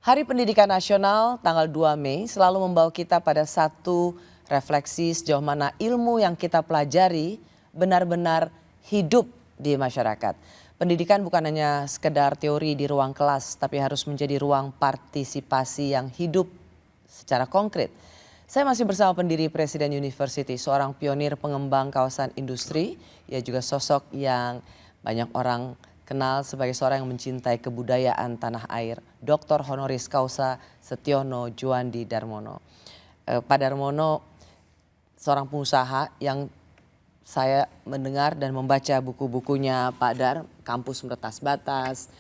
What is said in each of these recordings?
Hari Pendidikan Nasional tanggal 2 Mei selalu membawa kita pada satu refleksi sejauh mana ilmu yang kita pelajari benar-benar hidup di masyarakat. Pendidikan bukan hanya sekedar teori di ruang kelas, tapi harus menjadi ruang partisipasi yang hidup secara konkret. Saya masih bersama pendiri Presiden University, seorang pionir pengembang kawasan industri. Ia juga sosok yang banyak orang kenal sebagai seorang yang mencintai kebudayaan tanah air, Dr. Honoris Causa Setiono Juandi Darmono. Pak Darmono seorang pengusaha yang saya mendengar dan membaca buku-bukunya Pak Dar, Kampus Meretas Batas,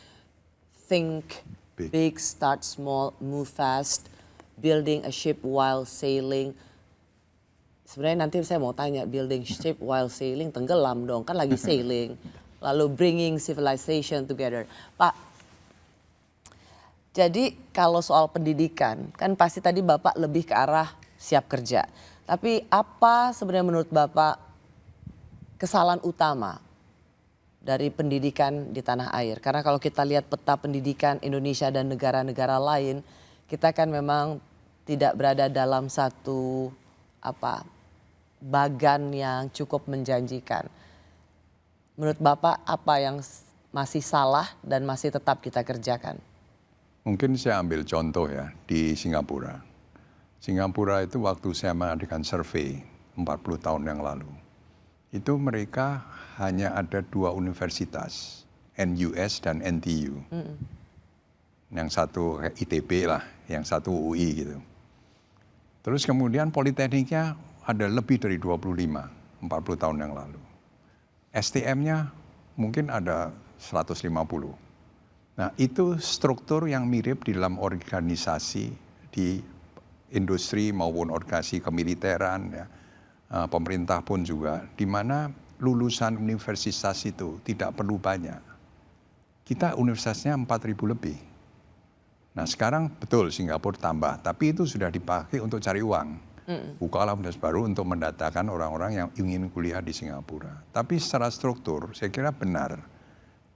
Think Big, Start Small, Move Fast, Building a Ship While Sailing. Sebenarnya nanti saya mau tanya, building ship while sailing tenggelam dong, kan lagi sailing. Lalu bringing civilization together. Pak, jadi kalau soal pendidikan, kan pasti tadi Bapak lebih ke arah siap kerja. Tapi apa sebenarnya menurut Bapak kesalahan utama dari pendidikan di tanah air? Karena kalau kita lihat peta pendidikan Indonesia dan negara-negara lain, kita kan memang tidak berada dalam satu bagan yang cukup menjanjikan. Menurut Bapak apa yang masih salah dan masih tetap kita kerjakan? Mungkin saya ambil contoh ya di Singapura. Singapura itu waktu saya mengadakan survei 40 tahun yang lalu. Itu mereka hanya ada 2 universitas, NUS dan NTU. Yang satu ITB lah, yang satu UI gitu. Terus kemudian politekniknya ada lebih dari 25, 40 tahun yang lalu. STM-nya mungkin ada 150. Nah itu struktur yang mirip di dalam organisasi di industri maupun organisasi kemiliteran, ya. Pemerintah pun juga, di mana lulusan universitas itu tidak perlu banyak. Kita universitasnya 4.000 lebih. Nah sekarang betul Singapura tambah, tapi itu sudah dipakai untuk cari uang. Bukalah universitas baru untuk mendatangkan orang-orang yang ingin kuliah di Singapura. Tapi secara struktur saya kira benar.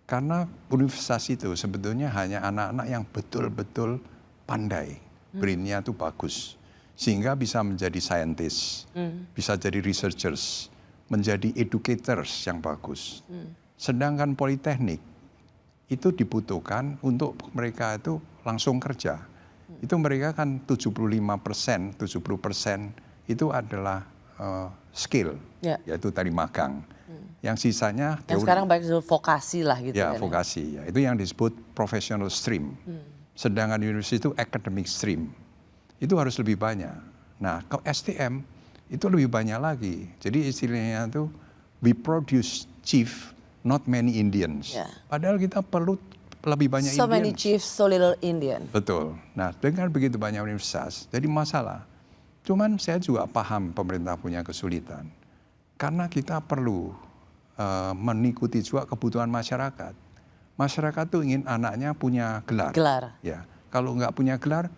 Karena universitas itu sebetulnya hanya anak-anak yang betul-betul pandai. Brain-nya itu bagus. Sehingga bisa menjadi scientist, bisa jadi researchers, menjadi educators yang bagus. Sedangkan politeknik itu dibutuhkan untuk mereka itu langsung kerja. Itu mereka kan 70% itu adalah skill, yaitu tadi magang. Yang sisanya yang sekarang baik vokasi lah gitu ya. Kan, vokasi, ya. Itu yang disebut professional stream. Sedangkan universitas itu academic stream. Itu harus lebih banyak. Nah, kalau STM itu lebih banyak lagi. Jadi istilahnya itu we produce chief, not many Indians. Padahal kita perlu lebih banyak so Indians. many chiefs, so little Indian. Betul. Nah, dengan begitu banyak universitas, jadi masalah. Cuman saya juga paham pemerintah punya kesulitan. Karena kita perlu mengikuti juga kebutuhan masyarakat. Masyarakat tuh ingin anaknya punya gelar. Ya, kalau nggak punya gelar,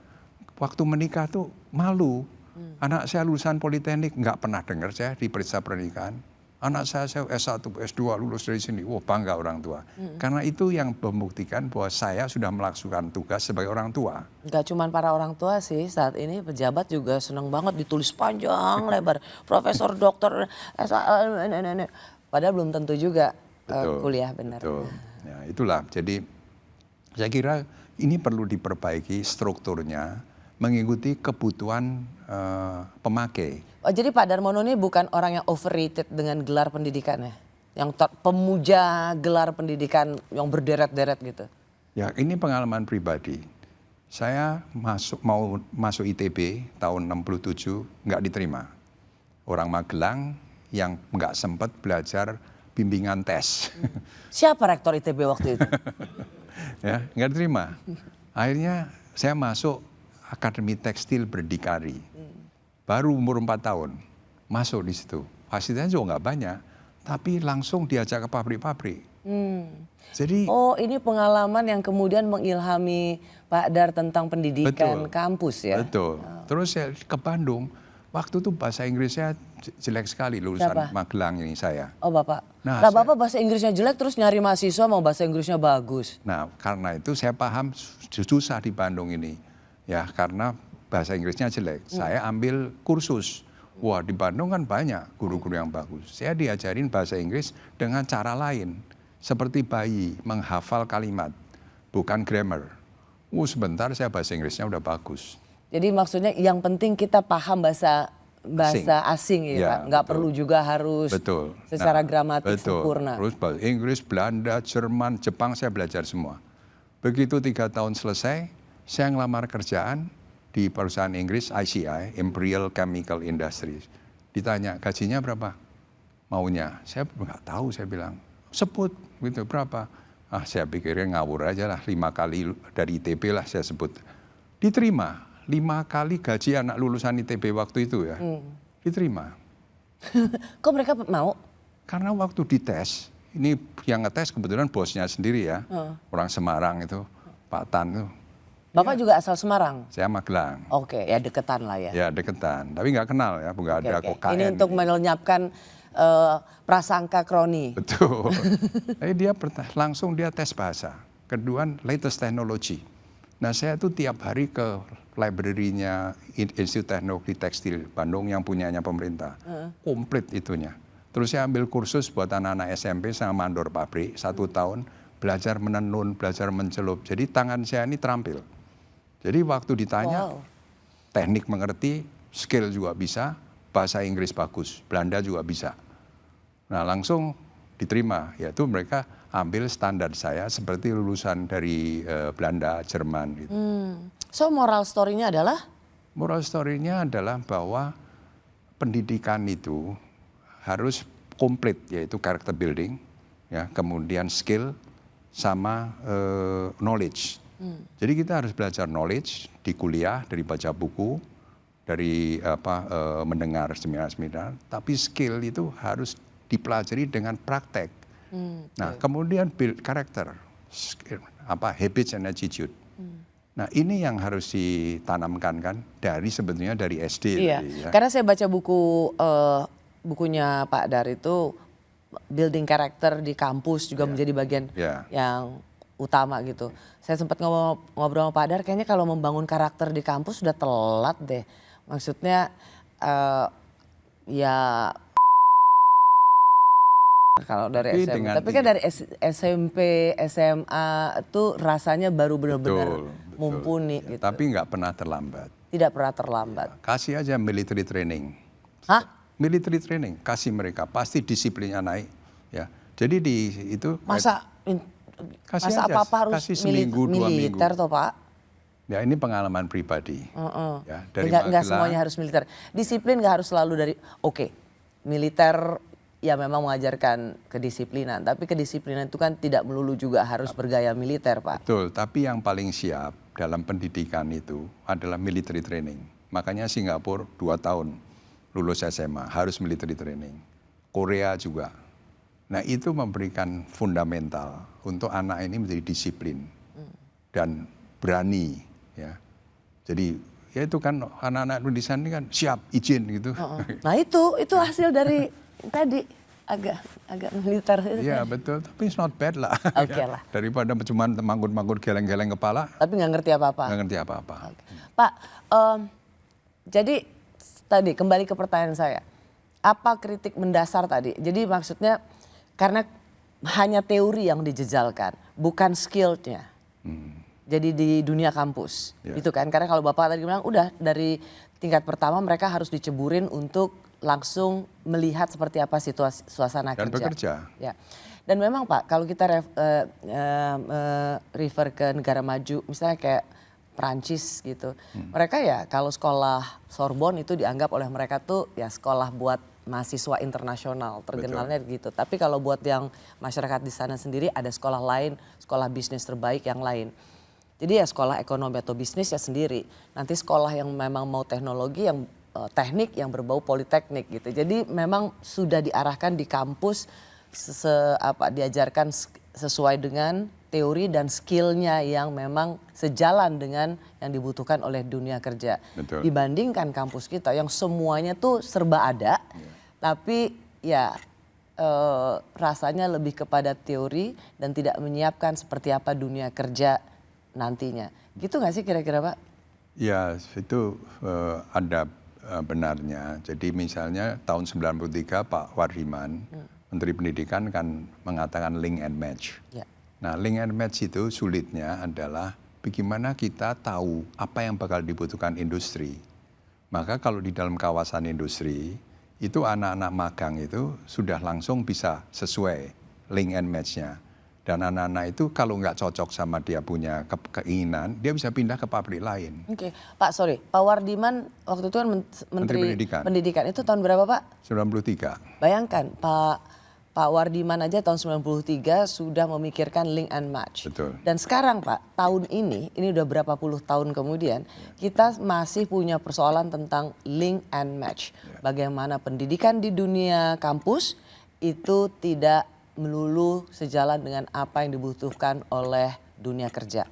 waktu menikah tuh malu. Anak saya lulusan politeknik, nggak pernah dengar saya diperiksa pernikahan. Anak saya S1, S2 lulus dari sini, wah bangga orang tua. Karena itu yang membuktikan bahwa saya sudah melaksanakan tugas sebagai orang tua. Gak cuma para orang tua sih, saat ini pejabat juga senang banget ditulis panjang lebar. Profesor, dokter, padahal belum tentu juga kuliah benar. Betul. Ya, itulah, jadi saya kira ini perlu diperbaiki strukturnya, mengikuti kebutuhan pemakai. Oh, jadi Pak Darmono ini bukan orang yang overrated dengan gelar pendidikannya, yang pemuja gelar pendidikan yang berderet-deret gitu. Ya, ini pengalaman pribadi. Saya mau masuk ITB tahun 67 nggak diterima. Orang Magelang yang nggak sempat belajar bimbingan tes. Siapa rektor ITB waktu itu? Ya, nggak diterima. Akhirnya saya masuk Akademi Tekstil Berdikari. Baru umur 4 tahun masuk di situ. Fasilitasnya juga nggak banyak, tapi langsung diajak ke pabrik-pabrik. Jadi, ini pengalaman yang kemudian mengilhami Pak Dar tentang pendidikan kampus ya? Betul. Terus saya ke Bandung, waktu itu bahasa Inggrisnya jelek sekali lulusan Siapa? Magelang ini saya. Oh Bapak. Nah, Nah Bapak bahasa Inggrisnya jelek terus nyari mahasiswa mau bahasa Inggrisnya bagus. Nah, karena itu saya paham susah di Bandung ini. Ya, karena bahasa Inggrisnya jelek. Saya ambil kursus. Wah, di Bandung kan banyak guru-guru yang bagus. Saya diajarin bahasa Inggris dengan cara lain. Seperti bayi menghafal kalimat, bukan grammar. Sebentar saya bahasa Inggrisnya udah bagus. Jadi maksudnya yang penting kita paham bahasa asing ya, Pak. Nggak perlu juga harus secara gramatik sempurna. Terus bahasa Inggris, Belanda, Jerman, Jepang saya belajar semua. Begitu 3 tahun selesai, saya ngelamar kerjaan di perusahaan Inggris ICI, Imperial Chemical Industries. Ditanya gajinya berapa? Maunya. Saya nggak tahu, saya bilang. Sebut, gitu, berapa? Saya pikirin ngawur aja lah, 5 kali dari ITB lah saya sebut. Diterima. 5 kali gaji anak lulusan ITB waktu itu ya, diterima. Kok mereka mau? Karena waktu dites, ini yang ngetes kebetulan bosnya sendiri ya, orang Semarang itu, Pak Tan tuh. Bapak juga asal Semarang? Saya Magelang. Oke, ya deketan lah ya. Ya deketan, tapi nggak kenal ya, nggak ada KKN. Ini untuk melenyapkan prasangka kroni. Betul. Tapi dia langsung dia tes bahasa. Kedua, latest technology. Nah saya tuh tiap hari ke library-nya Institut Teknologi Tekstil Bandung yang punyanya pemerintah. Komplit itunya. Terus saya ambil kursus buat anak-anak SMP sama mandor pabrik 1 tahun. Belajar menenun, belajar mencelup. Jadi tangan saya ini terampil. Jadi waktu ditanya, teknik mengerti, skill juga bisa, bahasa Inggris bagus, Belanda juga bisa. Nah langsung diterima, yaitu mereka ambil standar saya seperti lulusan dari Belanda, Jerman. Gitu. So moral story-nya adalah? Moral story-nya adalah bahwa pendidikan itu harus komplit, yaitu character building, ya, kemudian skill sama knowledge. Jadi kita harus belajar knowledge di kuliah, dari baca buku, dari mendengar seminar-seminar, tapi skill itu harus dipelajari dengan praktek. Nah, kemudian build karakter, habits and attitude. Nah, ini yang harus ditanamkan kan sebetulnya dari SD. Iya, tadi, ya. Karena saya baca bukunya Pak Dar itu building karakter di kampus juga menjadi bagian yang utama gitu. Saya sempat ngobrol sama Pak Dar, kayaknya kalau membangun karakter di kampus sudah telat deh. Maksudnya ya kalau dari SMP, tapi kan dari SMP, SMA itu rasanya baru benar-benar mumpuni. Ya, gitu. tapi nggak pernah terlambat. Tidak pernah terlambat. Ya, kasih aja military training. Hah? Military training, kasih mereka, pasti disiplinnya naik. Ya, jadi itu masa apa-apa harus seminggu, 2 minggu. Militer toh Pak? Ya ini pengalaman pribadi. Ya, dari nggak semuanya harus militer. Disiplin nggak harus selalu dari militer. Ya memang mengajarkan kedisiplinan, tapi kedisiplinan itu kan tidak melulu juga harus bergaya militer, Pak. Betul, tapi yang paling siap dalam pendidikan itu adalah military training. Makanya Singapura 2 tahun lulus SMA harus military training. Korea juga. Nah itu memberikan fundamental untuk anak ini menjadi disiplin dan berani. Ya. Jadi ya itu kan anak-anak Indonesia ini kan siap izin gitu. Nah itu hasil dari tadi agak militer. Iya betul, tapi it's not bad lah. Oke lah. Daripada cuma manggut-manggut geleng-geleng kepala. Tapi nggak ngerti apa-apa. Nggak ngerti apa-apa. Pak, jadi tadi kembali ke pertanyaan saya. Apa kritik mendasar tadi? Jadi maksudnya karena hanya teori yang dijejalkan, bukan skillnya. Jadi di dunia kampus, gitu kan? Karena kalau Bapak tadi bilang udah dari tingkat pertama mereka harus diceburin untuk langsung melihat seperti apa situasi suasana dan kerja. Bekerja. Ya. Dan memang Pak, kalau kita refer ke negara maju, misalnya kayak Prancis gitu, mereka ya kalau sekolah Sorbonne itu dianggap oleh mereka tuh ya sekolah buat mahasiswa internasional, terkenalnya gitu. Tapi kalau buat yang masyarakat di sana sendiri ada sekolah lain, sekolah bisnis terbaik yang lain. Jadi ya sekolah ekonomi atau bisnis ya sendiri. Nanti sekolah yang memang mau teknologi yang teknik yang berbau politeknik gitu. Jadi memang sudah diarahkan di kampus diajarkan sesuai dengan teori dan skillnya yang memang sejalan dengan yang dibutuhkan oleh dunia kerja. Betul. Dibandingkan kampus kita yang semuanya tuh serba ada, Tapi ya rasanya lebih kepada teori dan tidak menyiapkan seperti apa dunia kerja nantinya. Gitu nggak sih kira-kira Pak? Ya, itu ada benarnya. Jadi misalnya tahun 93 Pak Wardiman, Menteri Pendidikan kan mengatakan link and match. Ya. Nah, link and match itu sulitnya adalah bagaimana kita tahu apa yang bakal dibutuhkan industri. Maka kalau di dalam kawasan industri, itu anak-anak magang itu sudah langsung bisa sesuai link and match-nya. Dan anak-anak itu kalau nggak cocok sama dia punya keinginan, dia bisa pindah ke pabrik lain. Oke, Pak sorry, Pak Wardiman waktu itu kan Menteri Pendidikan. Itu tahun berapa Pak? 93. Bayangkan Pak Wardiman aja tahun 93 sudah memikirkan link and match. Betul. Dan sekarang Pak, tahun ini udah berapa puluh tahun kemudian, kita masih punya persoalan tentang link and match. Bagaimana pendidikan di dunia kampus itu tidak melulu sejalan dengan apa yang dibutuhkan oleh dunia kerja.